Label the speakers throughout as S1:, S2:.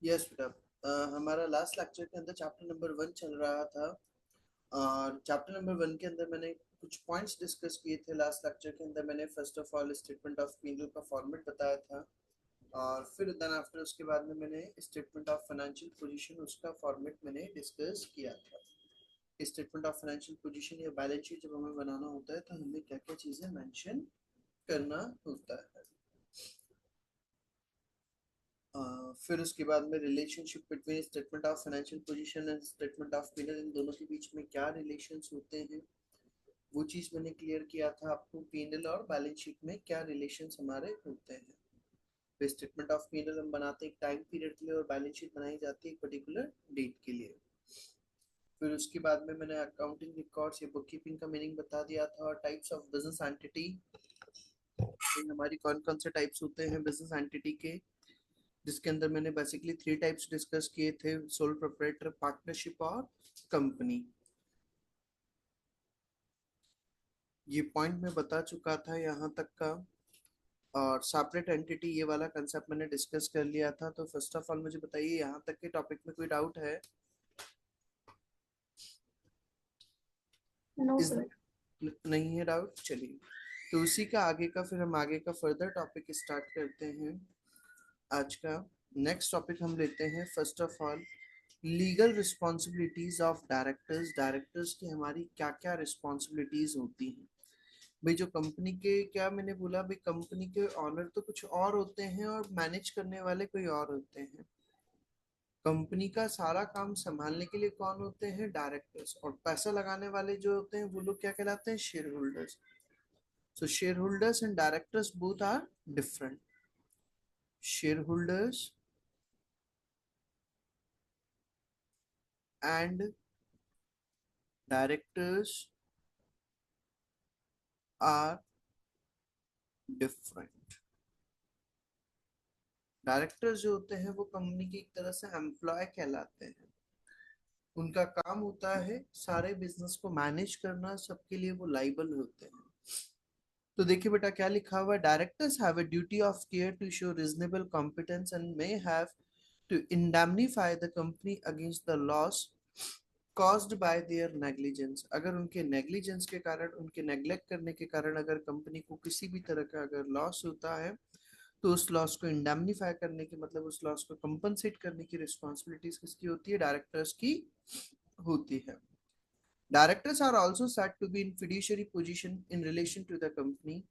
S1: Yes बेटा। हमारा last lecture के अंदर चैप्टर नंबर 1 चल रहा था और चैप्टर नंबर 1 के अंदर मैंने कुछ पॉइंट्स डिस्कस किए थे। लास्ट लेक्चर के अंदर मैंने first of all statement of P and L का फॉर्मेट बताया था और फिर देन आफ्टर उसके बाद में मैंने स्टेटमेंट ऑफ फाइनेंशियल पोजीशन उसका फॉर्मेट मैंने डिस्कस किया था। स्टेटमेंट ऑफ फाइनेंशियल पोजीशन या बैलेंस शीट जब हमें बनाना होता है तो हमें क्या क्या चीजें मेंशन करना होता है। फिर उसके बाद में relationship between statement of financial position and statement of P and L, इन दोनों के बीच में क्या रिलेशंस होते हैं वो चीज मैंने क्लियर किया था आपको। पी&एल और बैलेंस शीट में क्या रिलेशंस हमारे होते हैं। तो स्टेटमेंट ऑफ पी&एल हम बनाते हैं एक टाइम पीरियड के लिए और बैलेंस शीट बनाई जाती है एक पर्टिकुलर डेट के लिए। फिर उसके बाद में मैंने अकाउंटिंग रिकॉर्ड्स या बुक कीपिंग का मीनिंग बता दिया था और टाइप्स ऑफ बिजनेस एंटिटी हमारी कौन कौन से टाइप्स होते हैं बिजनेस एंटिटी के, जिसके अंदर मैंने बेसिकली 3 टाइप्स डिस्कस किए थे: सोल प्रोप्राइटर, पार्टनरशिप और कंपनी। ये पॉइंट मैं बता चुका था यहाँ तक का। और सेपरेट एंटिटी ये वाला कंसेप्ट मैंने डिस्कस कर लिया था। तो फर्स्ट ऑफ ऑल मुझे बताइए यहाँ तक के टॉपिक में कोई डाउट है?
S2: नो
S1: इस
S2: सर।
S1: नहीं है डाउट, चलिए। तो उसी का आगे का फिर हम आगे का फर्दर टॉपिक स्टार्ट करते हैं। आज का नेक्स्ट टॉपिक हम लेते हैं first of all legal responsibilities of directors. Directors की हमारी क्या क्या रिस्पॉन्सिबिलिटीज होती हैं भाई? जो कंपनी के, क्या मैंने बोला भाई, कंपनी के ऑनर तो कुछ और होते हैं और मैनेज करने वाले कोई और होते हैं। कंपनी का सारा काम संभालने के लिए कौन होते हैं? डायरेक्टर्स। और पैसा लगाने वाले जो होते हैं वो लोग क्या कहलाते हैं? Share holders. So share holders and directors both are different. Share holders and directors are different. Directors जो होते हैं वो कंपनी की एक तरह से एम्प्लॉय कहलाते हैं। उनका काम होता है सारे बिजनेस को मैनेज करना, सबके लिए वो लाइबल होते हैं। तो देखिए बेटा क्या लिखा हुआ है: directors have a duty of care to show reasonable competence and may have to indemnify the company against the loss caused by their negligence. अगर उनके नेग्लिजेंस के कारण, उनके नेग्लेक्ट करने के कारण अगर कंपनी को किसी भी तरह का अगर लॉस होता है तो उस लॉस को इंडैम्निफाई करने की, मतलब उस लॉस को कंपनसेट करने की रिस्पॉन्सिबिलिटीज किसकी होती है? डायरेक्टर्स की होती है। Directors are also said to be in fiduciary position in relation to the company.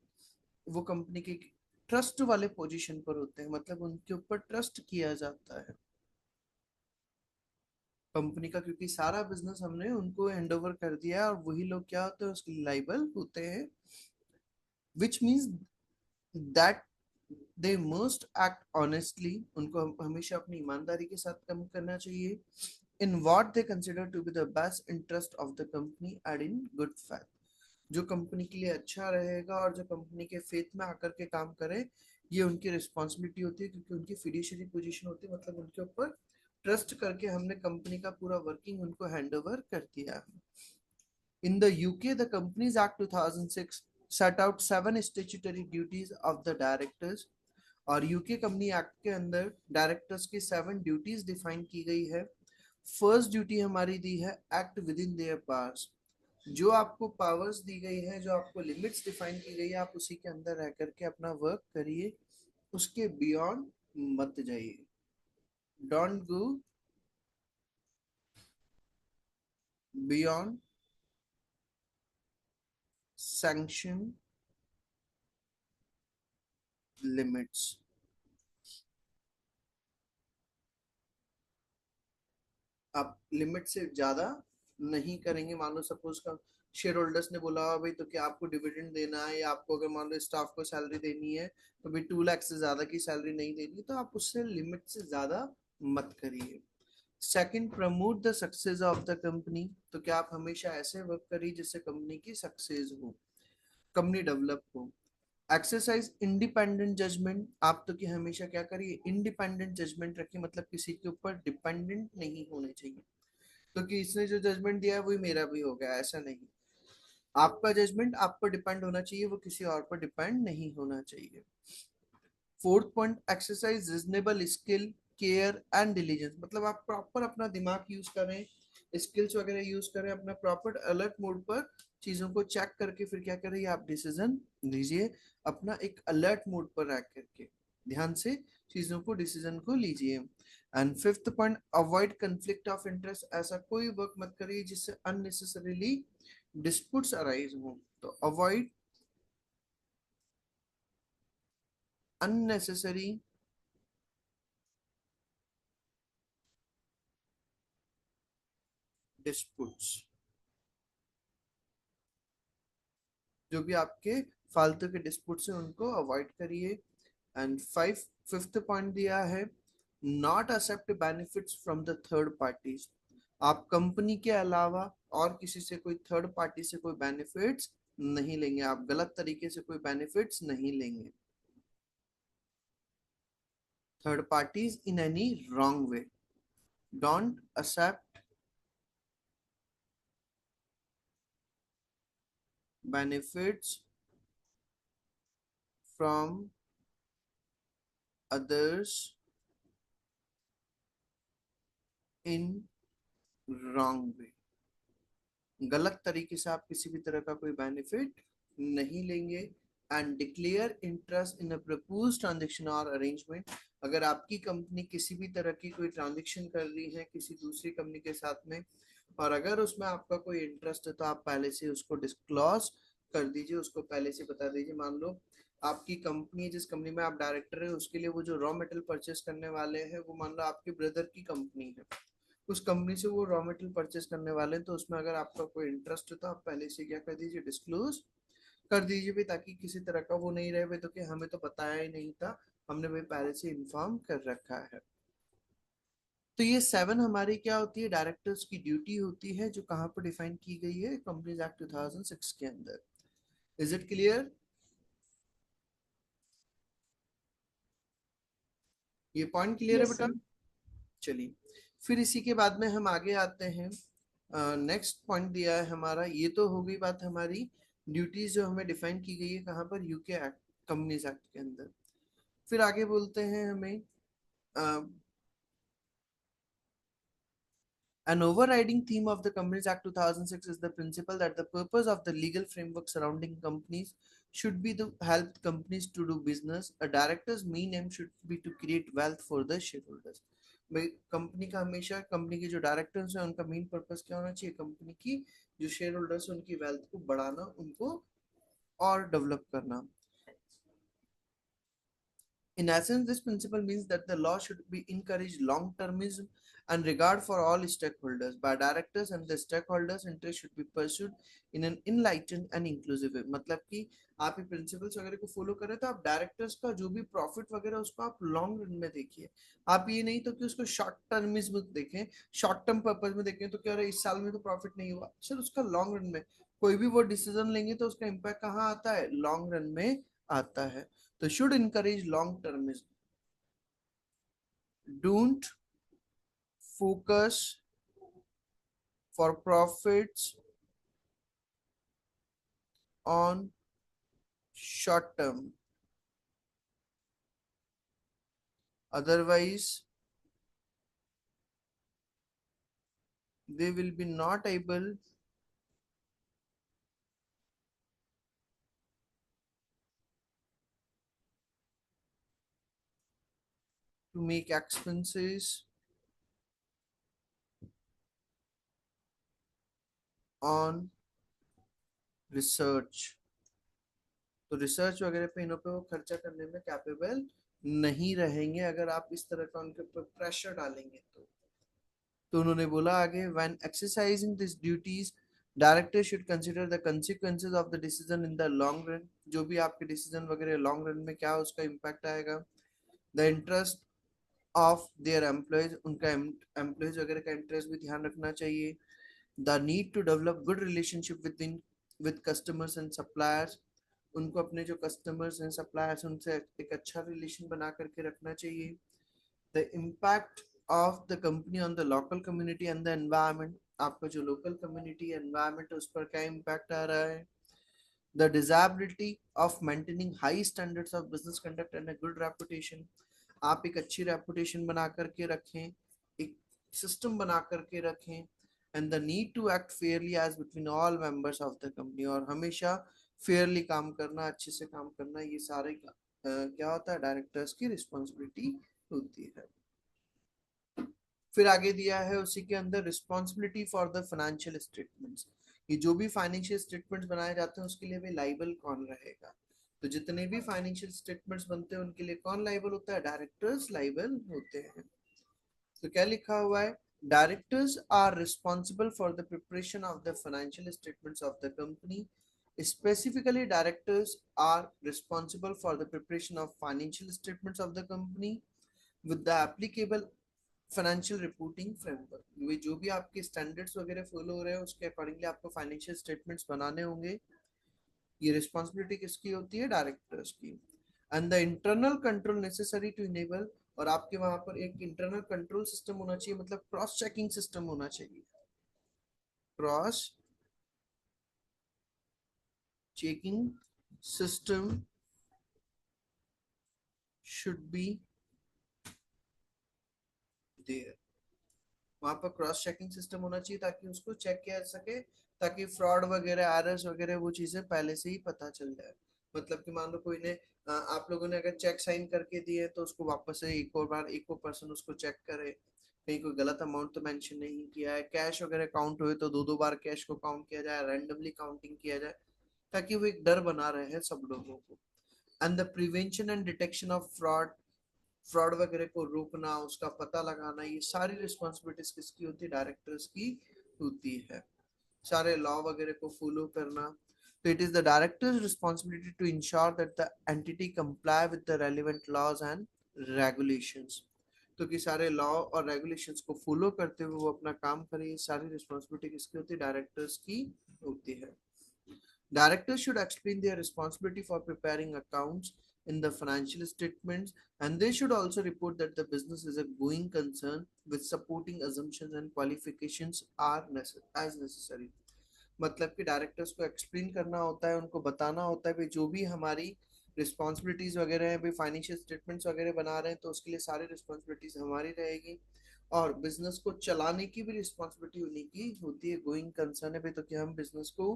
S1: वो कंपनी के ट्रस्ट वाले पोजीशन पर होते हैं, मतलब उनके ऊपर ट्रस्ट किया जाता है कंपनी का, क्योंकि सारा बिजनेस हमने उनको हैंड ओवर कर दिया है और वही लोग क्या होते हैं? उसके लाइबल होते हैं। Which means that they must act honestly. उनको हमेशा अपनी ईमानदारी के साथ काम करना चाहिए। In what they consider to be the best interest of the company and in good faith. जो कंपनी के लिए अच्छा रहेगा और जो कंपनी के फेथ में आकर के काम करे, ये उनकी रिस्पॉन्सिबिलिटी होती है, क्योंकि उनकी फिड्यूशियरी पोजीशन होती है, मतलब उनके ऊपर ट्रस्ट करके हमने कंपनी का पूरा वर्किंग उनको हैंड ओवर कर दिया है। इन the UK the companies act 2006 set out 7 statutory duties of the directors। और यूके कंपनी एक्ट के अंदर डायरेक्टर्स की 7 ड्यूटीज डिफाइन की गई है। फर्स्ट ड्यूटी हमारी दी है act with in their powers. जो आपको पावर्स दी गई है, जो आपको लिमिट्स डिफाइन की गई है, आप उसी के अंदर रह करके अपना वर्क करिए, उसके बियॉन्ड मत जाइए। Don't go beyond sanction limits. आप लिमिट से ज्यादा नहीं करेंगे। मान लो सपोज का शेयर होल्डर्स ने बोला भाई तो क्या आपको डिविडेंड देना है, या आपको अगर मान लो स्टाफ को सैलरी देनी है तो भाई 2 लाख से ज्यादा की सैलरी नहीं देनी, तो आप उससे लिमिट से ज्यादा मत करिए। Second, promote the success of the company. तो क्या आप हमेशा ऐसे वर्क करिए जिससे कंपनी की सक्सेस हो, कंपनी डेवलप हो। Exercise independent judgement. आप तो कि हमेशा क्या करिए? इंडिपेंडेंट जजमेंट रखिए, मतलब किसी के ऊपर डिपेंडेंट नहीं होने चाहिए तो कि इसने जो जजमेंट दिया है वही मेरा भी हो गया, ऐसा नहीं। आपका जजमेंट आप पर डिपेंड होना चाहिए, वो किसी और पर डिपेंड नहीं होना चाहिए। Fourth point, exercise reasonable skill care and diligence, मतलब आप प्रॉपर अपना दिमाग यूज करें, स्किल्स वगैरह यूज करें, अपना प्रॉपर अलर्ट मोड पर चीजों को चेक करके फिर क्या करें, आप डिसीजन लीजिए, अपना एक अलर्ट मोड पर रह करके ध्यान से चीजों को डिसीजन को लीजिए। And fifth point, avoid conflict of interest, ऐसा कोई वर्क मत करिए जिससे अननेसेसरीली डिस्प्यूट्स अराइज हो। तो अवॉइड unnecessary disputes, जो भी आपके फालतू के डिस्प्यूट्स हैं उनको अवॉइड करिए। एंड फिफ्थ पॉइंट दिया है, not accept benefits from the third parties, आप कंपनी के अलावा और किसी से कोई थर्ड पार्टी से कोई बेनिफिट्स नहीं लेंगे, आप गलत तरीके से कोई बेनिफिट्स नहीं लेंगे, third parties in any wrong way, don't accept benefits from others in wrong way, गलत तरीके से आप किसी भी तरह का कोई बेनिफिट नहीं लेंगे। And declare interest in a propose transaction और अरेंजमेंट, अगर आपकी कंपनी किसी भी तरह की कोई ट्रांजेक्शन कर रही है किसी दूसरी कंपनी के साथ में, और अगर उसमें आपका कोई इंटरेस्ट है तो आप पहले से उसको डिस्क्लोज कर दीजिए, उसको पहले से बता दीजिए। मान लो आपकी कंपनी, जिस कंपनी में आप डायरेक्टर है, उसके लिए वो जो रॉ मटेरियल परचेस करने वाले हैं वो मान लो आपके ब्रदर की कंपनी है, उस कंपनी से वो रॉ मटेरियल परचेस करने वाले हैं, तो उसमें अगर आपका कोई इंटरेस्ट है तो आप पहले से क्या कर दीजिए, डिस्क्लोज कर दीजिए भाई, ताकि किसी तरह का वो नहीं रहे भाई तो कि हमें तो बताया ही नहीं था, हमने भाई पहले से इन्फॉर्म कर रखा है। तो ये 7 हमारी क्या होती है, डायरेक्टर्स की ड्यूटी होती है, जो कहाँ पर डिफाइन की गई है, कंपनीज एक्ट 2006 के अंदर। Is it clear? ये पॉइंट क्लियर है
S2: यस
S1: बेटा?
S2: सर।
S1: चलिए, फिर इसी के बाद में हम आगे आते हैं। नेक्स्ट पॉइंट दिया है हमारा, ये तो हो गई बात हमारी ड्यूटीज जो हमें डिफाइन की गई है कहाँ पर, यूके एक्ट, कंपनीज एक्ट के अंदर। फिर आगे बोलते हैं हमें, an overriding theme of the Companies Act 2006 is the principle that the purpose of the legal framework surrounding companies should be to help companies to do business. A director's main aim should be to create wealth for the shareholders. भाई company का हमेशा, company के जो directors हैं उनका main purpose क्या होना चाहिए, कंपनी की जो शेयर होल्डर्स हैं उनकी वेल्थ को बढ़ाना, उनको और डेवलप करना। In essence, this principle means that the law should be encourage long-termism and regard for all stakeholders by directors, and the stakeholders' interest should be pursued in an enlightened and inclusive way। मतलब कि आप ये principles वगैरह को follow करें तो आप directors का जो भी प्रॉफिट वगैरह उसको आप लॉन्ग रन में देखिए, आप ये नहीं तो कि उसको शॉर्ट टर्मिज्म देखें, शॉर्ट टर्म पर्पज में देखें तो क्या रहा है, इस साल में तो प्रॉफिट नहीं हुआ सर, उसका लॉन्ग रन में कोई भी वो डिसीजन लेंगे तो उसका इम्पैक्ट कहाँ आता है, लॉन्ग रन में आता है। तो should encourage long termism, don't focus for profits on short term, otherwise they will be not able to make expenses on research, तो रिसर्च वगैरह पे इनों पे वो खर्चा करने में कैपेबल नहीं रहेंगे अगर आप इस तरह का उनके ऊपर प्रेशर डालेंगे तो उन्होंने बोला आगे, when exercising this duties director should consider the consequences of the decision in the long run, जो भी आपके डिसीजन वगैरह लॉन्ग रन में क्या उसका इम्पैक्ट आएगा, the interest of their employees, उनका एम्प्लॉयज वगैरह का इंटरेस्ट भी ध्यान रखना चाहिए, the need to develop good relationship with customers and suppliers, उनको अपने जो कस्टमर्स हैं सप्लायर्स उनसे एक अच्छा रिलेशन बना करके रखना चाहिए, the impact of the company on the local community and the environment, आपका जो local community environment है उस पर क्या impact आ रहा है, the desirability of maintaining high standards of business conduct and a good reputation, आप एक अच्छी रेपुटेशन बना करके रखें, एक सिस्टम बना करके रखें, and the need to act fairly as between all members of the company, और हमेशा फेयरली काम करना, अच्छे से काम करना, ये सारे क्या होता है, डायरेक्टर्स की रिस्पॉन्सिबिलिटी होती है। फिर आगे दिया है उसी के अंदर responsibility for the financial statements. ये जो भी फाइनेंशियल स्टेटमेंट्स बनाए जाते हैं उसके लिए भी लाइबल कौन रहेगा, तो जितने भी फाइनेंशियल स्टेटमेंट्स बनते हैं उनके लिए कौन लाइबल होता है, डायरेक्टर्स लाइबल होते हैं। तो क्या लिखा हुआ है, directors are responsible for the preparation of the financial statements of the company. Specifically, directors are responsible for the preparation of financial statements of the company with the applicable financial reporting framework. वे जो भी आपके standards वगैरह follow हो रहे हैं उसके accordingly आपको फाइनेंशियल स्टेटमेंट्स बनाने होंगे। ये रिस्पॉन्सिबिलिटी किसकी होती है, डायरेक्टर्स की। And the internal control necessary to enable, और आपके वहां पर एक इंटरनल कंट्रोल सिस्टम होना चाहिए, मतलब क्रॉस चेकिंग सिस्टम होना चाहिए। Cross checking system should be there. वहां पर क्रॉस चेकिंग सिस्टम होना चाहिए ताकि उसको चेक किया जा सके, ताकि फ्रॉड वगैरह एरर्स वगैरह वो चीजें पहले से ही पता चल जाए। मतलब कि मान लो कोई ने आप लोगों ने अगर चेक साइन करके दिए तो उसको वापस से एक और बार एक और पर्सन उसको चेक करे, कहीं कोई गलत अमाउंट तो मेंशन नहीं किया है, कैश वगैरह काउंट हुए तो दो दो बार कैश को काउंट किया जाए, रैंडमली काउंटिंग किया जाए, ताकि वो एक डर बना रहे सब लोगों को। And the prevention and detection of fraud वगैरह को रोकना, उसका पता लगाना, ये सारी रिस्पॉन्सिबिलिटीज किसकी होती है, डायरेक्टर्स की होती है। सारे लॉ वगैरह को फॉलो करना, तो it is the directors responsibility to ensure that the entity comply with the relevant laws and regulations. तो कि सारे लॉ और रेगुलेशंस को फॉलो करते हुए वो अपना काम करे, ये सारी रिस्पॉन्सिबिलिटी किसकी होती है, डायरेक्टर्स की होती है। Directors should explain their responsibility for preparing accounts in the financial statements, and they should also report that the business is a going concern with supporting assumptions and qualifications are as necessary। मतलब कि directors को explain करना होता है, उनको बताना होता है भाई जो भी हमारी रिस्पॉन्सिबिलिटीज वगैरह है, भाई फाइनेंशियल स्टेटमेंट्स वगैरह बना रहे हैं तो उसके लिए सारी रिस्पॉन्सिबिलिटीज हमारी रहेगी, और बिजनेस को चलाने की भी रिस्पॉन्सिबिलिटी उन्हीं की होती है। गोइंग कंसर्न है भाई, तो कि हम बिजनेस को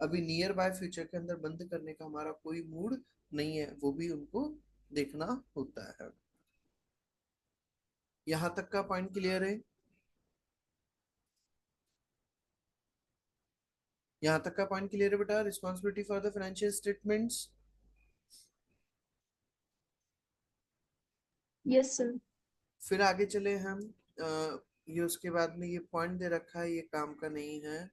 S1: अभी नियर बाय फ्यूचर के अंदर बंद करने का हमारा कोई मूड नहीं है, वो भी उनको देखना होता है। यहाँ तक का पॉइंट क्लियर है, यहाँ तक का पॉइंट क्लियर है बेटा, responsibility for the financial statements.
S2: Yes sir.
S1: फिर आगे चले हम, ये उसके बाद में ये पॉइंट दे रखा है, ये काम का नहीं है।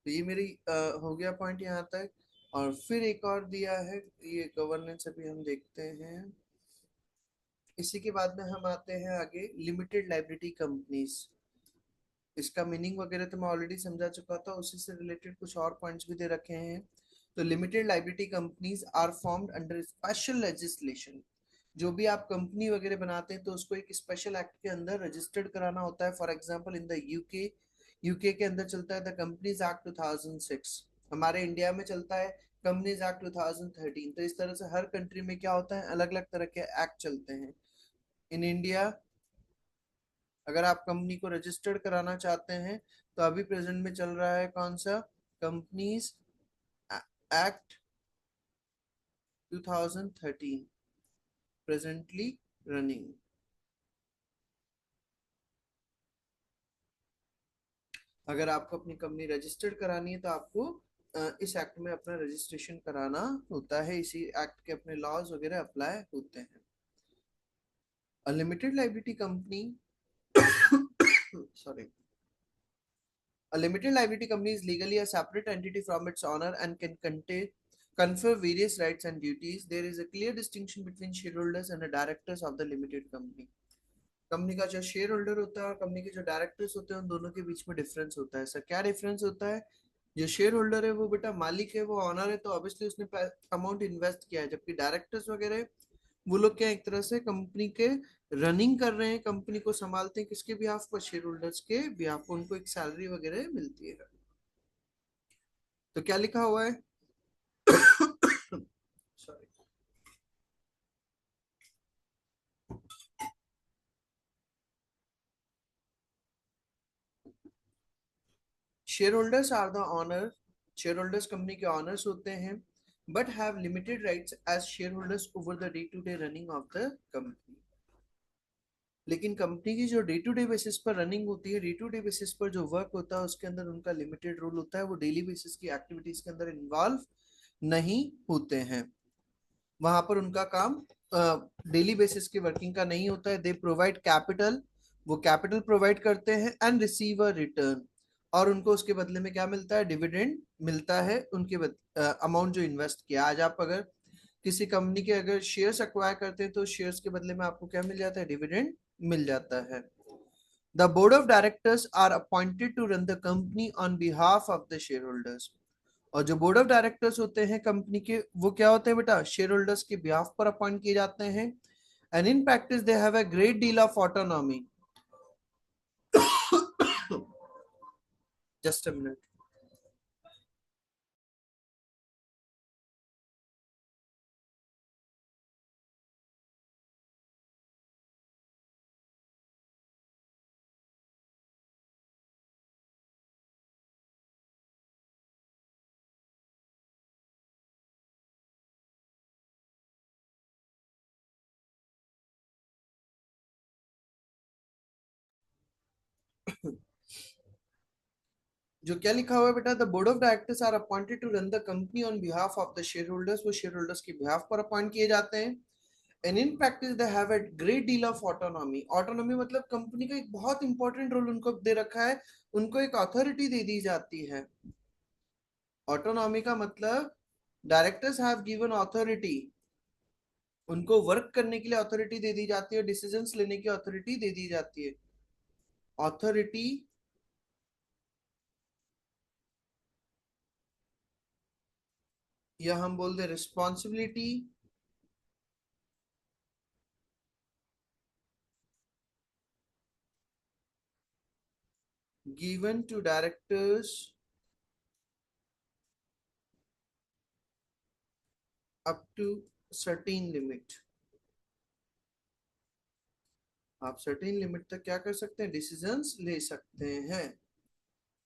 S1: तो ये मेरी हो गया पॉइंट यहाँ तक। और फिर एक और दिया है, ये गवर्नेंस अभी हम देखते हैं। इसी के बाद में हम आते हैं आगे, लिमिटेड लाइबिलिटी कंपनीज। इसका मीनिंग वगैरह तो मैं ऑलरेडी समझा चुका था, उसी से रिलेटेड कुछ और पॉइंट्स भी दे रखे हैं। तो limited liability companies are formed under special legislation. जो भी आप कंपनी वगैरह बनाते हैं तो उसको एक स्पेशल एक्ट के अंदर रजिस्टर्ड कराना होता है। For example in the UK, UK के अंदर चलता है द कंपनीज एक्ट 2006। हमारे इंडिया में चलता है कंपनीज एक्ट 2013। तो इस तरह से हर कंट्री में क्या होता है, अलग अलग तरह के एक्ट चलते हैं। इन इंडिया अगर आप कंपनी को रजिस्टर्ड कराना चाहते हैं तो अभी प्रेजेंट में चल रहा है कौन सा, कंपनीज एक्ट 2013 प्रेजेंटली रनिंग। अगर आपको अपनी कंपनी रजिस्टर्ड करानी है तो आपको इस एक्ट में अपना रजिस्ट्रेशन कराना होता है, इसी एक्ट के अपने लॉज वगैरह अप्लाई होते हैं। A limited liability company sorry, a limited liability company is legally a separate entity from its owner and can contain confer various rights and duties. There is a clear distinction between shareholders and the directors of the limited company। Company का जो share holder होता है और company के जो directors होते हैं उन दोनों के बीच में डिफरेंस होता है। सर क्या डिफरेंस होता है, जो शेयर होल्डर है वो बेटा मालिक है, वो ऑनर है, तो ऑब्वियसली उसने अमाउंट इन्वेस्ट किया है, जबकि डायरेक्टर्स वगैरह वो लोग क्या एक तरह से कंपनी के रनिंग कर रहे हैं, कंपनी को संभालते हैं, किसके बिहाफ पर, शेयर होल्डर्स के बिहाफ पर, उनको एक सैलरी वगैरह मिलती है। तो क्या लिखा हुआ है? Sorry. Share holders are the owner, share holders company के ऑनर्स होते हैं, but have limited rights as share holders over the day to day running of the company. लेकिन कंपनी की जो डे टू डे बेसिस पर running होती है, day to day basis पर जो वर्क होता है, उसके अंदर उनका लिमिटेड रोल होता है। वो डेली बेसिस की एक्टिविटीज के अंदर इन्वॉल्व नहीं होते हैं। वहां पर उनका काम डेली बेसिस की वर्किंग का नहीं होता है। दे प्रोवाइड कैपिटल, वो कैपिटल प्रोवाइड करते हैं एंड रिसीव अ रिटर्न, और उनको उसके बदले में क्या मिलता है? डिविडेंड मिलता है उनके अमाउंट जो इन्वेस्ट किया। आज आप अगर किसी कंपनी के अगर शेयर्स एक्वायर करते हैं तो शेयर्स के बदले में आपको क्या मिल जाता है? डिविडेंड मिल जाता है। The board of directors are appointed to run the company on behalf of the share holders. और जो बोर्ड ऑफ डायरेक्टर्स होते हैं कंपनी के, वो क्या होते हैं बेटा? शेयर होल्डर्स के बिहाफ पर अपॉइंट किए जाते हैं। And in practice they have a great deal of autonomy. Just a minute. जो क्या लिखा हुआ है बेटा? The board of directors are appointed to run the company on behalf of the share holders. वो शेयर होल्डर्स के behalf पर appoint किए जाते हैं। And in practice they have a great deal of autonomy. Autonomy मतलब company का एक बहुत इंपॉर्टेंट रोल उनको दे रखा है, उनको एक अथॉरिटी दे दी जाती है। ऑटोनॉमी का मतलब डायरेक्टर्स हैव गिवन अथॉरिटी, उनको वर्क करने के लिए अथॉरिटी दे दी जाती है, डिसीजंस लेने की अथॉरिटी दे दी जाती है। अथॉरिटी, या हम बोल दे responsibility, given to directors up to certain limit. आप सर्टेन लिमिट तक क्या कर सकते हैं? डिसीजंस ले सकते हैं।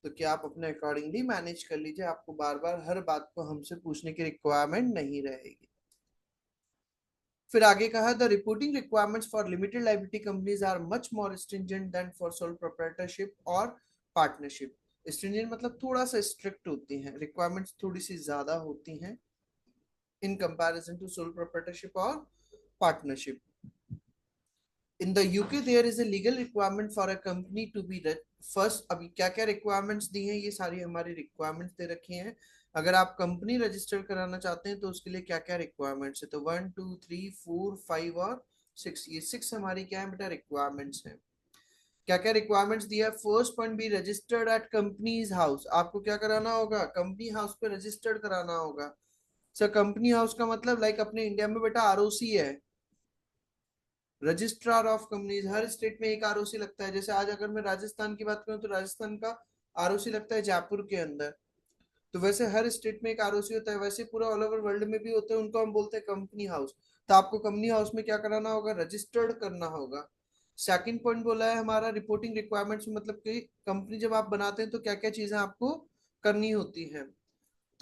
S1: तो क्या आप अपने अकॉर्डिंगली मैनेज कर लीजिए, आपको बार बार हर बात को हमसे पूछने की रिक्वायरमेंट नहीं रहेगी। फिर आगे कहा, the reporting requirements for limited liability companies are much more stringent than for sole proprietorship और पार्टनरशिप। स्ट्रिंजेंट मतलब थोड़ा सा स्ट्रिक्ट होती हैं, रिक्वायरमेंट्स थोड़ी सी ज्यादा होती हैं in comparison to sole proprietorship और partnership. In the UK there is a legal requirement for a company to be first. अभी क्या क्या रिक्वायरमेंट्स दी हैं, ये सारी हमारी रिक्वायरमेंट्स दे रखी हैं। अगर आप कंपनी रजिस्टर कराना चाहते हैं तो उसके लिए क्या क्या रिक्वायरमेंट्स है? तो 1 2 3 4 5 और 6, ये 6 हमारी क्या है बेटा? रिक्वायरमेंट्स हैं। क्या क्या रिक्वायरमेंट्स दिया है? First point, be registered eight companies house. आपको क्या कराना होगा? कंपनी हाउस पे रजिस्टर्ड कराना होगा। सर कंपनी हाउस का मतलब लाइक अपने इंडिया में बेटा आरओसी है, registrar of companies. Her state में एक आरओसी लगता है। जैसे आज अगर मैं राजस्थान की बात करूं तो राजस्थान का आरओसी लगता है जयपुर के अंदर। तो वैसे हर स्टेट में एक आरओसी होता है, वैसे पूरा ऑल ओवर वर्ल्ड में भी होता है, उनको हम बोलते हैं कंपनी हाउस। तो आपको कंपनी हाउस में क्या कराना होगा? रजिस्टर्ड करना होगा। सेकंड पॉइंट बोला है हमारा रिपोर्टिंग रिक्वायरमेंट्स, मतलब कि कंपनी जब आप बनाते हैं तो क्या क्या चीजें आपको करनी होती है।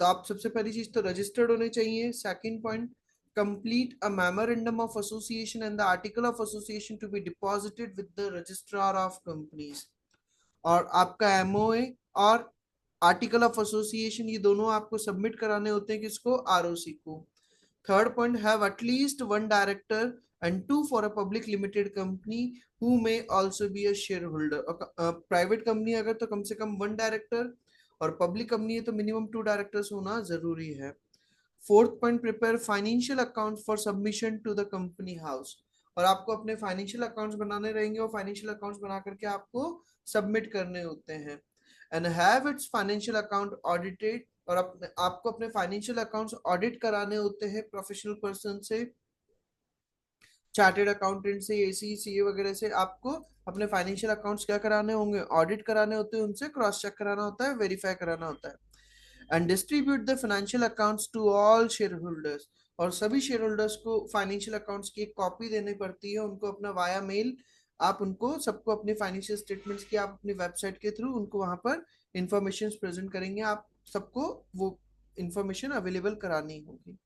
S1: तो आप सबसे पहली चीज तो रजिस्टर्ड होने चाहिए। Second point, complete a memorandum of association and the article of association to be deposited with the registrar of companies. और आपका एमओए और आर्टिकल ऑफ एसोसिएशन, ये दोनों आपको सबमिट कराने होते हैं किसको? आरओसी को। Third point, have at least one director and two for a public limited company who may also be a share holder. Private company अगर तो कम से कम वन डायरेक्टर, और पब्लिक कंपनी है तो मिनिमम टू डायरेक्टर्स होना जरूरी है। Fourth point, prepare financial account for submission to the company house. और आपको अपने फाइनेंशियल अकाउंट्स बनाने रहेंगे, और फाइनेंशियल अकाउंट्स बना करके आपको सबमिट करने होते हैं। And have it's financial account audited, और अपने आपको अपने फाइनेंशियल अकाउंट्स ऑडिट कराने होते हैं प्रोफेशनल पर्सन से, चार्टेड अकाउंटेंट से, एसी सीए वगैरह से। आपको अपने फाइनेंशियल अकाउंट्स क्या कराने होंगे? ऑडिट कराने होते हैं, उनसे क्रॉस चेक कराना होता है, वेरीफाई कराना होता है। And distribute the financial accounts to all share holders, और सभी शेयर होल्डर्स को फाइनेंशियल अकाउंट्स की एक कॉपी देनी पड़ती है उनको अपना वाया मेल। आप उनको सबको अपने फाइनेंशियल स्टेटमेंट्स की आप अपनी वेबसाइट के थ्रू उनको वहां पर इंफॉर्मेशन प्रेजेंट करेंगे, आप सबको वो इंफॉर्मेशन अवेलेबल करानी होगी।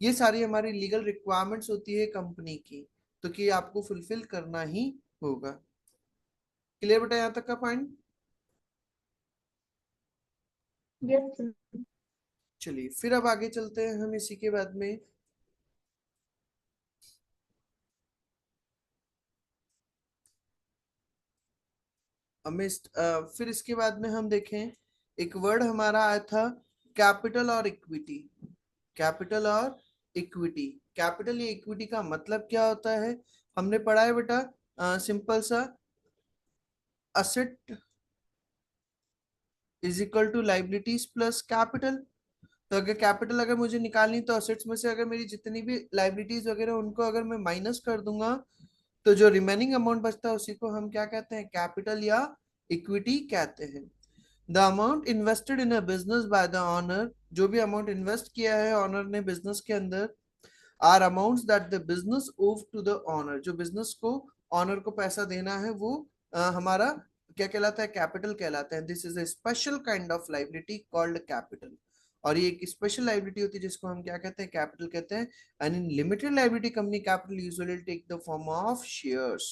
S1: ये सारी हमारी लीगल रिक्वायरमेंट्स होती है कंपनी की, तो कि आपको फुलफिल करना ही होगा। क्लियर बेटा यहाँ तक का पॉइंट?
S2: यस।
S1: चलिए फिर अब आगे चलते हैं हम इसी के बाद में। फिर इसके बाद में हम देखें, एक वर्ड हमारा आया था कैपिटल और इक्विटी। कैपिटल और इक्विटी, कैपिटल या इक्विटी का मतलब क्या होता है? हमने पढ़ा है बेटा, सिंपल सा, asset is equal to liabilities plus capital. तो अगर कैपिटल अगर मुझे निकालनी, तो असेट्स में से अगर मेरी जितनी भी लाइबिलिटीज वगैरह उनको अगर मैं माइनस कर दूंगा, तो जो रिमेनिंग अमाउंट बचता है उसी को हम क्या कहते हैं? कैपिटल या इक्विटी कहते हैं। The amount invested in a business by the owner, जो भी अमाउंट इन्वेस्ट किया है ऑनर ने बिजनेस के अंदर, are amounts that the business owe to the owner, जो बिजनेस को ऑनर को पैसा देना है वो हमारा क्या कहलाता है? कैपिटल कहलाता है। This is a special kind of liability called capital, और ये एक स्पेशल लाइबिलिटी होती है जिसको हम क्या कहते हैं? कैपिटल कहते हैं। And in limited liability company capital usually take the form of shares,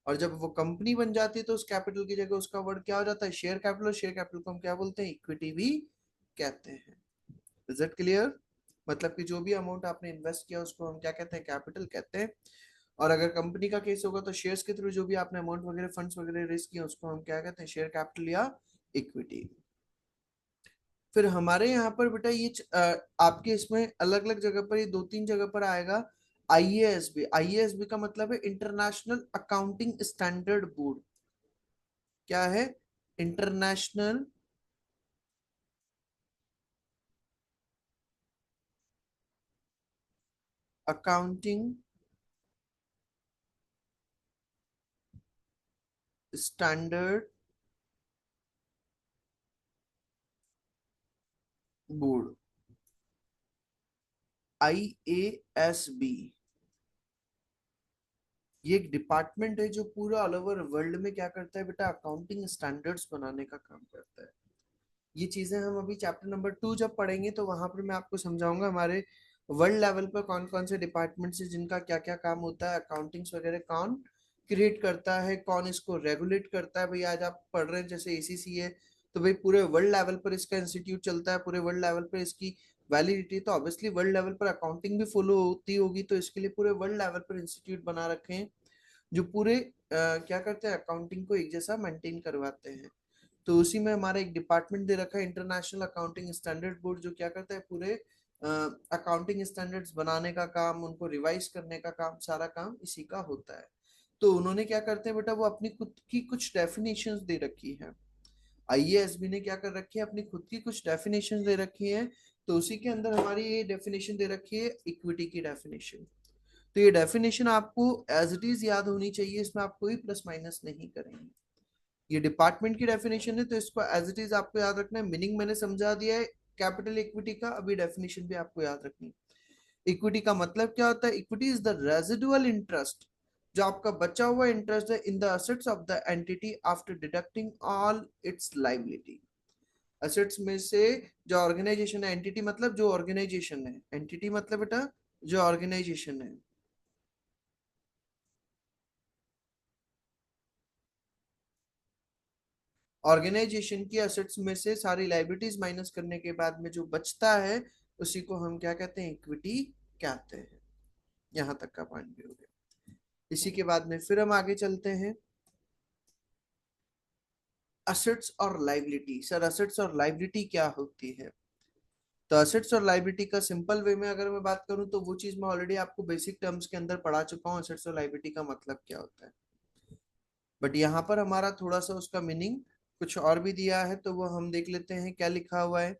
S1: और जब वो कंपनी बन जाती है तो उस कैपिटल की जगह उसका वर्ड क्या हो जाता है? शेयर कैपिटल, और शेयर कैपिटल को हम क्या बोलते हैं? इक्विटी भी कहते हैं। Is it clear? मतलब कि जो भी अमाउंट आपने इन्वेस्ट किया उसको हम क्या कहते हैं? कैपिटल कहते हैं। और अगर कंपनी का केस होगा तो शेयर्स के थ्रू जो भी आपने अमाउंट वगैरह फंड्स वगैरह रेस किया उसको हम क्या कहते हैं? शेयर कैपिटल या इक्विटी। फिर हमारे यहाँ पर बेटा आपके इसमें अलग अलग जगह पर, ये दो तीन जगह पर आएगा आईएएसबी। आईएएसबी का मतलब है इंटरनेशनल अकाउंटिंग स्टैंडर्ड बोर्ड। क्या है? International accounting standard board, IASB. ये एक डिपार्टमेंट है जो पूरा ऑल ओवर वर्ल्ड में क्या करता है बेटा? अकाउंटिंग स्टैंडर्ड्स बनाने का काम करता है। ये चीजें हम अभी चैप्टर नंबर 2 जब पढ़ेंगे तो वहां पर मैं आपको समझाऊंगा हमारे वर्ल्ड लेवल पर कौन कौन से डिपार्टमेंट्स है जिनका क्या क्या काम होता है, अकाउंटिंग्स वगैरह कौन क्रिएट करता है, कौन इसको रेगुलेट करता है। भाई आज आप पढ़ रहे हैं जैसे एसीसी है, तो भाई पूरे वर्ल्ड लेवल पर इसका इंस्टीट्यूट चलता है, पूरे वर्ल्ड लेवल पर इसकी वैलिडिटी, तो ऑब्वियसली वर्ल्ड लेवल पर अकाउंटिंग भी फॉलो होती होगी, तो इसके लिए पूरे वर्ल्ड लेवल पर इंस्टीट्यूट बना रखे हैं जो पूरे क्या करते हैं? अकाउंटिंग को एक जैसा मेंटेन करवाते हैं। तो उसी में हमारा एक डिपार्टमेंट दे रखा है इंटरनेशनल अकाउंटिंग स्टैंडर्ड बोर्ड, जो क्या करता है? पूरे अकाउंटिंग स्टैंडर्ड्स बनाने का काम, उनको रिवाइज करने का काम, सारा काम इसी का होता है। तो उन्होंने क्या करते हैं बेटा? वो अपनी खुद की कुछ डेफिनेशंस दे रखी है। आईएएसबी ने क्या कर रखी है? अपनी खुद की कुछ डेफिनेशन दे रखी है। तो उसी के अंदर हमारी ये डेफिनेशन दे रखी है इक्विटी की डेफिनेशन। तो ये डेफिनेशन आपको एज इट इज याद होनी चाहिए, इसमें आप कोई प्लस माइनस नहीं करेंगे। ये डिपार्टमेंट की डेफिनेशन है तो इसको एज इट इज आपको याद रखना है। मीनिंग मैंने समझा दिया है कैपिटल इक्विटी का, अभी डेफिनेशन भी आपको याद रखनी है। इक्विटी का मतलब क्या होता है? Equity is the residual interest, जो आपका बचा हुआ इंटरेस्ट है in the assets of the entity after deducting all it's liability. Assets में से जो ऑर्गेनाइजेशन है, एंटिटी मतलब जो ऑर्गेनाइजेशन है, एंटिटी मतलब बेटा जो ऑर्गेनाइजेशन है, ऑर्गेनाइजेशन की असेट्स में से सारी लाइबिलिटीज माइनस करने के बाद में जो बचता है उसी को हम क्या कहते हैं? इक्विटी कहते हैं। यहां तक का पॉइंट भी हो गया। इसी के बाद में फिर हम आगे चलते हैं, असेट्स और लाइबिलिटी। सर असेट्स और लाइबिलिटी क्या होती है? तो असेट्स और लाइबिलिटी का सिंपल वे में अगर मैं बात करूं तो वो चीज मैं ऑलरेडी आपको बेसिक टर्म्स के अंदर पढ़ा चुका हूं, असेट्स और लाइबिलिटी का मतलब क्या होता है। बट यहाँ पर हमारा थोड़ा सा उसका मीनिंग कुछ और भी दिया है, तो वो हम देख लेते हैं क्या लिखा हुआ है।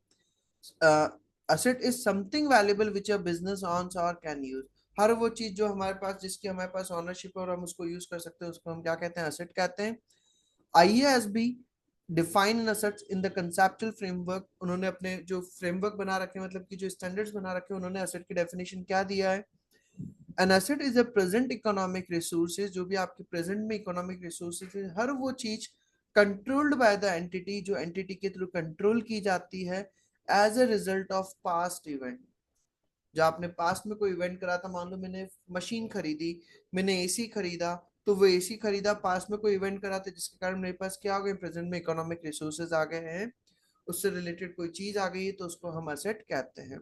S1: Asset is something valuable which a business owns और कैन यूज। हर वो चीज जो हमारे पास, जिसकी हमारे पास ऑनरशिप है और हम उसको यूज कर सकते हैं, उसको हम क्या कहते हैं? असेट कहते हैं। IASB define an assets in the conceptual framework, उन्होंने अपने जो फ्रेमवर्क बना रखे मतलब कि जो स्टैंडर्ड्स बना रखे उन्होंने असेट की डेफिनेशन क्या दिया है। An asset is a present economic resources, जो भी आपके प्रेजेंट में इकोनॉमिक रिसोर्सेज है, हर वो चीज कंट्रोल्ड बाय द एंटिटी, जो एंटिटी के थ्रू कंट्रोल की जाती है as a result of past event. जो आपने पास्ट में कोई इवेंट करा था, मान लो मैंने मशीन खरीदी, मैंने एसी खरीदा, तो वो एसी खरीदा पास्ट में कोई इवेंट करा था जिसके कारण मेरे पास क्या हो गए, प्रेजेंट में इकोनॉमिक रिसोर्सेज आ गए हैं, उससे रिलेटेड कोई चीज आ गई है, तो उसको हम असेट कहते हैं।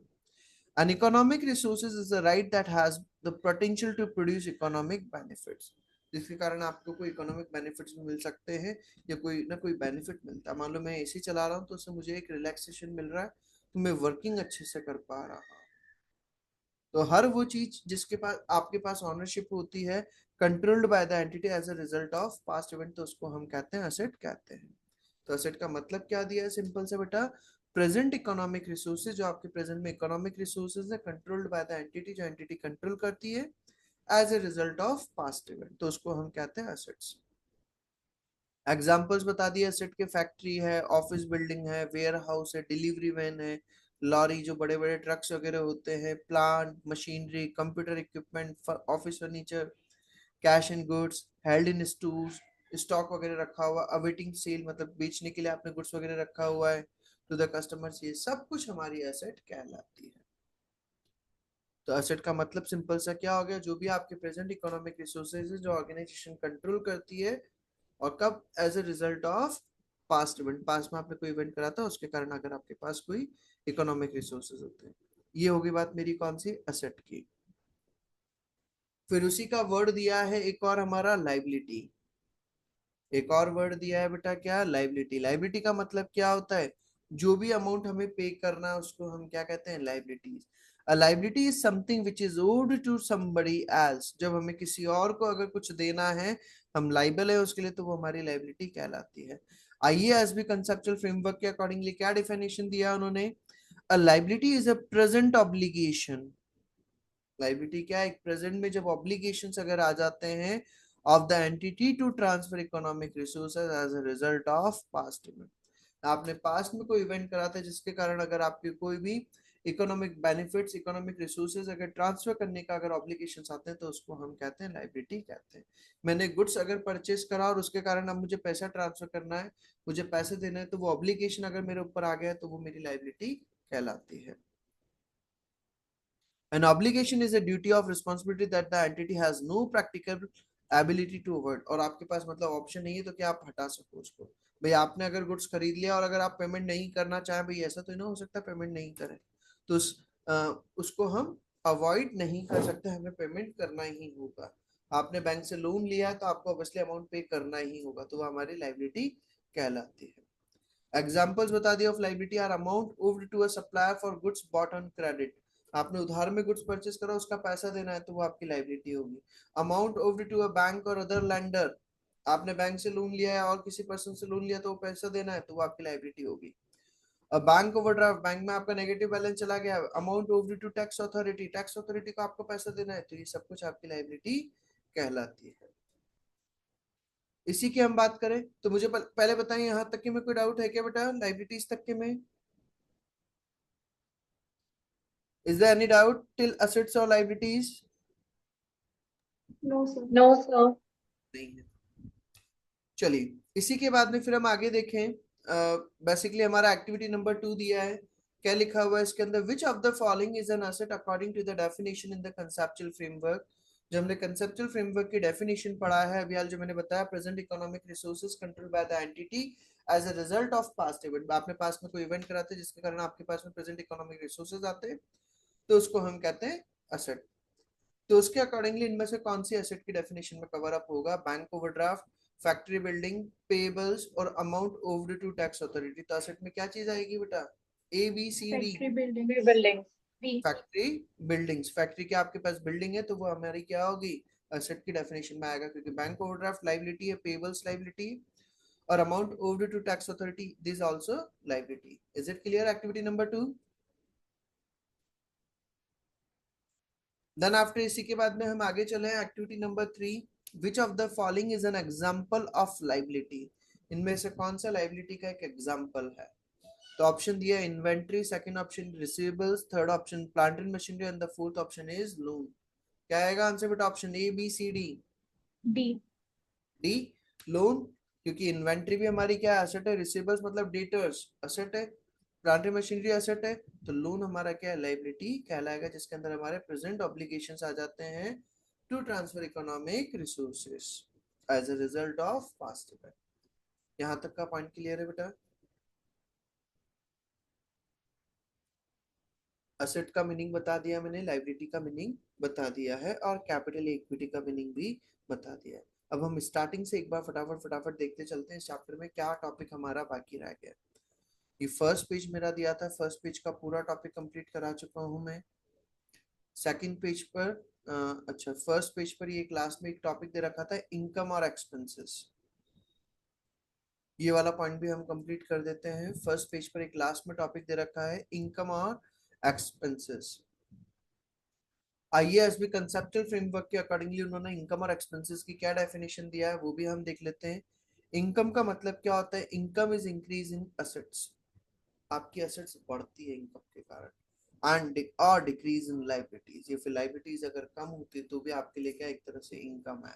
S1: An economic resources is a right that has the potential to produce economic benefits, जिसके कारण आपको कोई इकोनॉमिक बेनिफिट्स भी मिल सकते हैं या कोई ना कोई बेनिफिट मिलता है। मान लो मैं एसी चला रहा हूँ तो उससे मुझे एक रिलैक्सेशन मिल रहा है, तो मैं वर्किंग अच्छे से कर पा रहा हूँ। तो हर वो चीज जिसके पास आपके पास ऑनरशिप होती है controlled by the entity as a result of past event, तो उसको हम कहते हैं असेट कहते हैं। तो असेट का मतलब क्या दिया है सिंपल से बेटा, प्रेजेंट इकोनॉमिक रिसोर्सेज, जो आपके प्रेजेंट में इकोनॉमिक रिसोर्सेज है कंट्रोल्ड बाय द एंटिटी, जो एंटिटी कंट्रोल करती है as a result of past event, तो उसको हम कहते हैं असेट्स। एग्जाम्पल्स बता दिए एसेट के, फैक्ट्री है, ऑफिस बिल्डिंग है, वेयर हाउस है, डिलीवरी वैन है, लॉरी जो बड़े बड़े ट्रक्स वगैरह होते हैं, plant machinery, computer equipment, office furniture, cash and goods held in stores, stock वगैरह रखा हुआ, अवेटिंग सेल मतलब बेचने के लिए आपने गुड्स वगैरह रखा हुआ है टू द कस्टमर्स, ये सब कुछ हमारी एसेट कहलाती है। तो एसेट का मतलब सिंपल सा क्या हो गया, जो भी आपके प्रेजेंट इकोनॉमिक रिसोर्सेज है जो ऑर्गेनाइजेशन कंट्रोल करती है, और कब, as a result of past event, past में आपने कोई इवेंट करा था उसके कारण अगर आपके पास कोई इकोनॉमिक रिसोर्सेज होते हैं। ये होगी बात मेरी कौन सी, असेट की। फिर उसी का वर्ड दिया है एक और हमारा लाइबिलिटी, एक और वर्ड दिया है बेटा क्या, लाइबिलिटी। लाइबिलिटी का मतलब क्या होता है, जो भी अमाउंट हमें पे करना है उसको हम क्या कहते हैं, liabilities. A liability is something which is owed to somebody else, जब हमें किसी और को अगर कुछ देना है, हम लाइबल है उसके लिए, तो वो हमारी लाइबिलिटी कहलाती है। आइए एस बी कंसेप्चुअल फ्रेमवर्क के अकॉर्डिंगली क्या डिफिनेशन दिया उन्होंने, अ liability is a present obligation. Liability क्या है, एक प्रेजेंट में जब ऑब्लिगेशंस अगर आ जाते हैं of the entity to transfer economic resources as a result of past event. आपने पास्ट में कोई इवेंट करा था जिसके कारण अगर आपके कोई भी इकोनॉमिक बेनिफिट्स, इकोनॉमिक रिसोर्सेज अगर ट्रांसफर करने का अगर ऑब्लिगेशंस आते हैं, तो उसको हम कहते हैं लाइबिलिटी कहते हैं। मैंने गुड्स अगर परचेस करा और उसके कारण अब मुझे पैसा ट्रांसफर करना है, मुझे पैसे देना है, तो वो ऑब्लिगेशन अगर मेरे ऊपर आ गया तो वो मेरी लाइबिलिटी कहलाती है। An obligation is a duty of responsibility that the entity has no practical ability to avoid, और आपके पास मतलब ऑप्शन नहीं है तो क्या आप हटा सको उसको। भाई आपने अगर गुड्स खरीद लिया और अगर आप पेमेंट नहीं करना चाहें, भाई ऐसा तो नहीं हो सकता पेमेंट नहीं करें, तो उसको हम अवॉइड नहीं कर सकते, हमें पेमेंट करना ही होगा। आपने बैंक से लोन लिया है तो आपको ऑब्वियसली अमाउंट पे करना ही होगा, तो वो हमारी लाइबिलिटी कहलाती है। एग्जाम्पल्स बता दिया of liability are amount owed to a supplier for goods bought on credit, आपने उधार में गुड्स परचेस करा उसका पैसा देना है तो वो आपकी लाइबिलिटी होगी। Amount owed to a bank और अदर लेंडर, आपने बैंक से लोन लिया है और किसी पर्सन से लोन लिया तो वो पैसा देना है तो वो आपकी लाइबिलिटी होगी। बैंक ओवरड्राफ्ट, बैंक में आपका नेगेटिव बैलेंस चला गया, amount owed to tax authority, tax authority को आपको पैसा देना है, तो ये सब कुछ आपकी लाइबिलिटी कहलाती है। इसी की हम बात करें तो मुझे पहले बताएं यहाँ तक के में कोई डाउट है क्या बेटा, लाइबिलिटीज तक के में। Is there any doubt till assets or liabilities?
S2: No, sir.
S3: No, sir.
S1: नहीं है। चलिए इसी के बाद में फिर हम आगे देखें। बेसिकली हमारा एक्टिविटी नंबर 2 दिया है, क्या लिखा हुआ है इसके अंदर, which of the following is an asset according to the definition in the conceptual framework. जो हमने कंसेप्चुअल फ्रेमवर्क की डेफिनेशन पढ़ा है अभी हाल, जो मैंने बताया, present economic resources control by the entity as a result of past event, आपने पास्ट में कोई इवेंट कराते हैं जिसके कारण आपके पास में प्रेजेंट इकोनॉमिक रिसोर्सेज आते हैं, तो उसको हम कहते हैं असेट। तो उसके अकॉर्डिंगली इनमें से कौन सी एसेट की डेफिनेशन में कवर अप होगा, bank overdraft, factory building, payables और amount owed to tax authority. तो एसेट में क्या चीज आएगी बेटा, A B C D.
S2: Factory building.
S3: Building.
S2: B.
S1: Factory buildings, factory के आपके पास बिल्डिंग है तो वो हमारी क्या होगी, एसेट की डेफिनेशन में आएगा, क्योंकि बैंक ओवरड्राफ्ट लाइबिलिटी है, पेबल्स लाइबिलिटी, और amount owed to tax authority this also liability. Is it clear activity number 2। Then after इसी के बाद में हम आगे चले activity number 3, which of the following is an example of liability. इनमें से कौन सा लाइबिलिटी का एक एग्जाम्पल है? तो ऑप्शन दिया inventory, second option receivables, third option plant and machinery and the fourth option is loan. क्या आएगा आंसर बेटा? Option A, B, C, D?
S2: D.
S1: D, loan. क्योंकि इन्वेंट्री भी हमारी क्या एसेट है, रिसीवेबल्स मतलब डेटर्स एसेट है, प्लांट एंड मशीनरी एसेट है, तो लोन हमारा क्या है, लाइबिलिटी कहलाएगा, जिसके अंदर हमारे प्रेजेंट ऑब्लिगेशंस आ जाते हैं to transfer economic resources as a result of past event. यहां तक का पॉइंट क्लियर है बेटा? असेट का मीनिंग बता दिया मैंने, लाइबिलिटी का मीनिंग बता दिया है, और कैपिटल इक्विटी का मीनिंग भी बता दिया है। अब हम स्टार्टिंग से एक बार फटाफट फटाफट देखते चलते हैं इस चैप्टर में क्या टॉपिक हमारा बाकी रह गया। ये फर्स्ट पेज मेरा दिया था, फर्स्ट पेज का पूरा टॉपिक कंप्लीट करा चुका हूं मैं। सेकंड पेज पर अच्छा, फर्स्ट पेज पर ये क्लास में एक टॉपिक दे रखा था, इनकम और एक्सपेंसेस। ये वाला पॉइंट भी हम कंप्लीट कर देते हैं। फर्स्ट पेज पर एक लास्ट में टॉपिक दे रखा है, इनकम और एक्सपेंसेस। आईएएसबी कंसेप्चुअल फ्रेमवर्क के अकॉर्डिंगली उन्होंने इनकम और एक्सपेंसेस की क्या डेफिनेशन दिया है वो भी हम देख लेते हैं। इनकम का मतलब क्या होता है? Income is increase in assets, आपकी असेट्स बढ़ती है इनकम के कारण, एंड और डिक्रीज इन लाइबिलिटीज, ये फिर लाइबिलिटीज अगर कम होती है तो भी आपके लिए क्या एक तरह से इनकम है।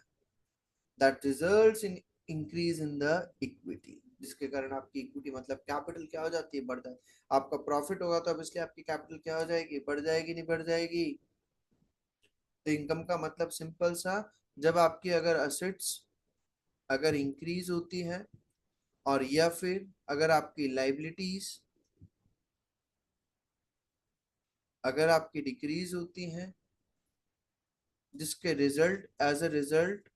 S1: That results in increase in the equity, जिसके कारण आपकी इक्विटी मतलब कैपिटल क्या हो जाती है, बढ़ जाती है। आपका प्रॉफिट होगा तो अब इसलिए आपकी कैपिटल क्या हो जाएगी, बढ़ जाएगी, नहीं बढ़ जाएगी? तो इनकम का मतलब सिंपल सा, जब आपकी अगर असेट्स अगर इंक्रीज होती है, और या फिर अगर आपकी लाइबिलिटीज अगर आपकी डिक्रीज होती हैं, जिसके result as a result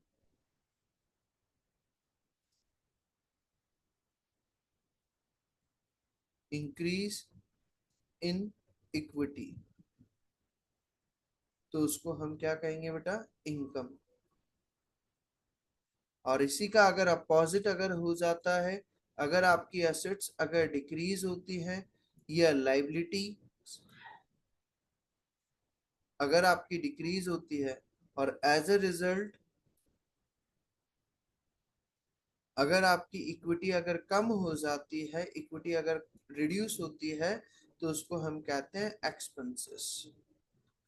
S1: increase in equity, तो उसको हम क्या कहेंगे बेटा? इनकम। और इसी का अगर अपोजिट अगर हो जाता है, अगर आपकी एसेट्स अगर डिक्रीज होती हैं या लाइबिलिटी अगर आपकी डिक्रीज होती है, और एज अ रिजल्ट अगर आपकी इक्विटी अगर कम हो जाती है, इक्विटी अगर रिड्यूस होती है, तो उसको हम कहते हैं एक्सपेंसेस।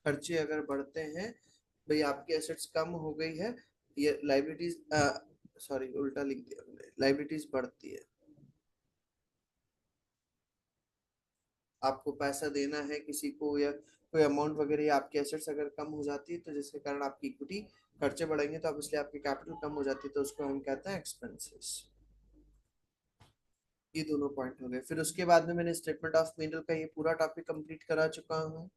S1: खर्चे अगर बढ़ते हैं, भाई आपकी एसेट्स कम हो गई है, ये लाइबिलिटीज, सॉरी उल्टा लिख दिया मैंने, लाइबिलिटीज बढ़ती है, आपको पैसा देना है किसी को या कोई अमाउंट वगैरह, या आपकी एसेट्स अगर कम हो जाती है तो जिसके कारण आपकी इक्विटी, खर्चे बढ़ेंगे तो अब इसलिए आपकी कैपिटल कम हो जाती है, तो उसको हम कहते हैं एक्सपेंसेस। ये दोनों पॉइंट हो गए। फिर उसके बाद में मैंने स्टेटमेंट ऑफ मिनरल का ये पूरा टॉपिक कंप्लीट करा चुका हूँ।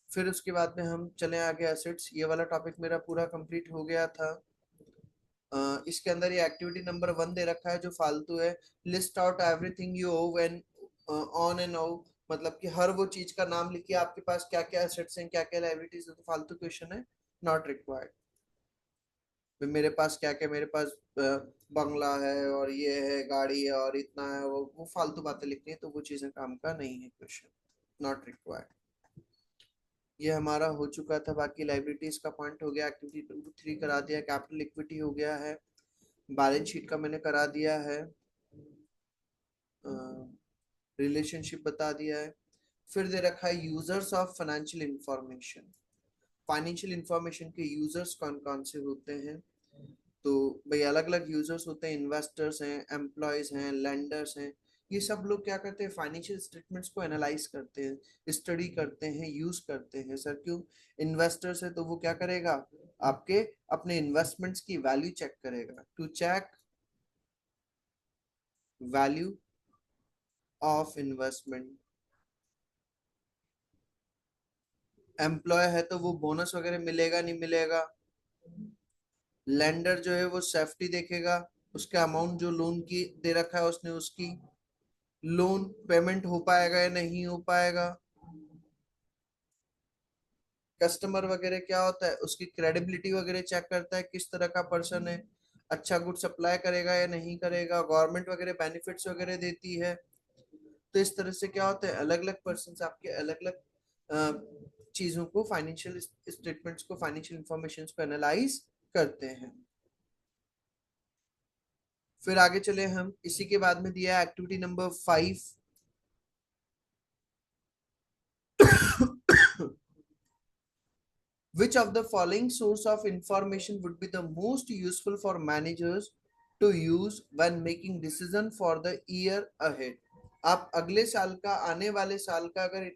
S1: फिर उसके बाद में हम चले आगे एसेट्स, ये वाला टॉपिक मेरा पूरा कंप्लीट हो गया था। इसके अंदर ये एक्टिविटी नंबर 1 दे रखा है जो फालतू है, लिस्ट आउट एवरीथिंग यू ओव व्हेन ऑन एंड ऑफ, मतलब कि हर वो चीज का नाम लिखिए आपके पास क्या क्या एसेट्स हैं, क्या क्या लायबिलिटीज है, तो फालतू क्वेश्चन है, नॉट रिक्वायर्ड। मेरे पास क्या क्या, मेरे पास बंगला है और ये है, गाड़ी है और इतना है, वो फालतू बातें लिखनी है, तो वो चीजें काम का नहीं है, क्वेश्चन नॉट रिक्वायर्ड। ये हमारा हो चुका था। बाकी लाइबिलिटीज का पॉइंट हो गया, एक्टिविटी 3 करा दिया, कैपिटल इक्विटी हो गया है, बैलेंस शीट का मैंने करा दिया है, रिलेशनशिप बता दिया है। फिर दे रखा है users of financial information. Financial information के यूजर्स कौन कौन से होते हैं? तो भाई अलग अलग यूजर्स होते हैं, इन्वेस्टर्स हैं, एम्प्लॉयज हैं, लेंडर्स हैं। ये सब लोग क्या करते हैं, फाइनेंशियल स्टेटमेंट्स को एनालाइज करते हैं, स्टडी करते हैं, यूज करते हैं। सर क्यों? इन्वेस्टर्स है तो वो क्या करेगा, आपके अपने इन्वेस्टमेंट्स की वैल्यू चेक करेगा, to check value of investment. Employ है तो वो बोनस वगैरह मिलेगा नहीं मिलेगा। लेंडर जो है वो सेफ्टी देखेगा, उसका अमाउंट जो लोन की दे रखा है उसने, उसकी लोन पेमेंट हो पाएगा या नहीं हो पाएगा। कस्टमर वगैरह क्या होता है, उसकी क्रेडिबिलिटी वगैरह चेक करता है, किस तरह का पर्सन है, अच्छा गुड सप्लाई करेगा या नहीं करेगा, गवर्नमेंट वगैरह बेनिफिट्स वगैरह देती है। तो इस तरह से क्या होता है, अलग अलग पर्सन आपके अलग अलग चीजों को, फाइनेंशियल स्टेटमेंट्स को, फाइनेंशियल इंफॉर्मेशन को एनालाइज करते हैं। फिर आगे चले हम, इसी के बाद में दिया है activity number 5। Which of the following source of information would be the most useful for managers to use when making decision for the year ahead? आप अगले साल का, आने वाले साल का अगर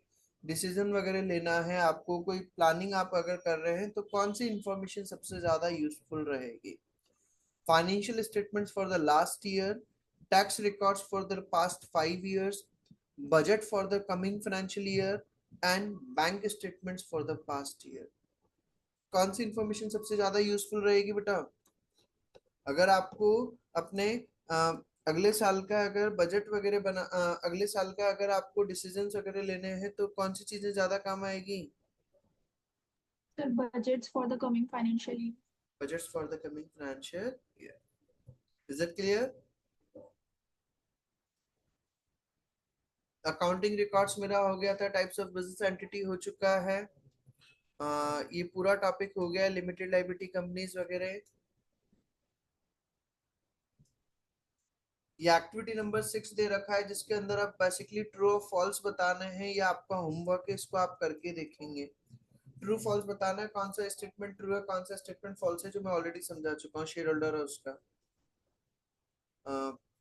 S1: डिसीजन वगैरह लेना है, आपको कोई प्लानिंग आप अगर कर रहे हैं, तो कौन सी इंफॉर्मेशन सबसे ज्यादा यूजफुल रहेगी? Financial statements for the last year, tax records for the past 5 years, budget for the coming financial year and bank statements for the past year. कौन सी इंफॉर्मेशन सबसे ज्यादा यूजफुल रहेगी बेटा? अगर आपको अपने अगले साल का अगर बजट वगैरह अगले साल का अगर आपको डिसीजंस वगैरह लेने हैं, तो कौन सी चीजें ज्यादा काम आएगी?
S2: Sir, budgets for the coming financial year.
S1: Budgets for the coming financial year. Is it clear? Accounting records मेरा हो गया था, टाइप्स ऑफ बिजनेस एंटिटी हो चुका है, ये पूरा टॉपिक हो गया, लिमिटेड लाइबिलिटी कंपनीज वगैरह। ये एक्टिविटी नंबर 6 दे रखा है, जिसके अंदर आप बेसिकली ट्रू और फॉल्स बताना है, या आपका होमवर्क है, इसको आप करके देखेंगे। ट्रू फॉल्स बताना है, कौन सा स्टेटमेंट ट्रू है, कौन सा स्टेटमेंट फॉल्स है, जो मैं ऑलरेडी समझा चुका हूँ, शेयर होल्डर है उसका।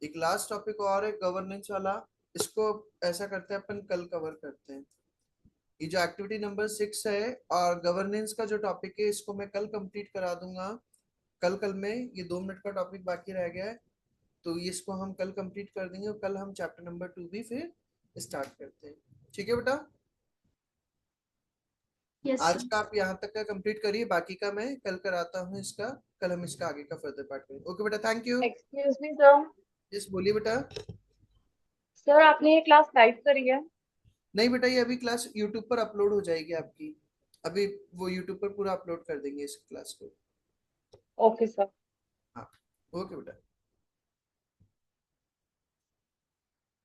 S1: एक लास्ट टॉपिक और है, गवर्नेंस वाला, इसको ऐसा करते हैं अपन, कल कवर करते हैं। ये जो एक्टिविटी नंबर 6 है और गवर्नेंस का जो टॉपिक है, इसको मैं कल कंप्लीट करा दूंगा। कल कल में ये 2 मिनट का टॉपिक बाकी रह गया है, तो ये इसको हम कल कंप्लीट कर देंगे, और कल हम चैप्टर नंबर 2 भी फिर स्टार्ट करते हैं। ठीक है बेटा?
S2: Yes,
S1: आज
S2: sir.
S1: का आप यहाँ तक का कंप्लीट करिए, बाकी का मैं कल कराता हूँ इसका। कल हम इसका आगे का फर्दर पार्ट करेंगे। ओके बेटा, thank you.
S3: Excuse me sir.
S1: Yes, बोलिए बेटा।
S3: सर आपने ये क्लास लाइव करी है?
S1: नहीं बेटा, ये अभी क्लास यूट्यूब पर अपलोड हो जाएगी आपकी, अभी वो यूट्यूब पर पूरा अपलोड कर देंगे इस क्लास को।
S3: Okay sir.
S1: हाँ, ओके बेटा।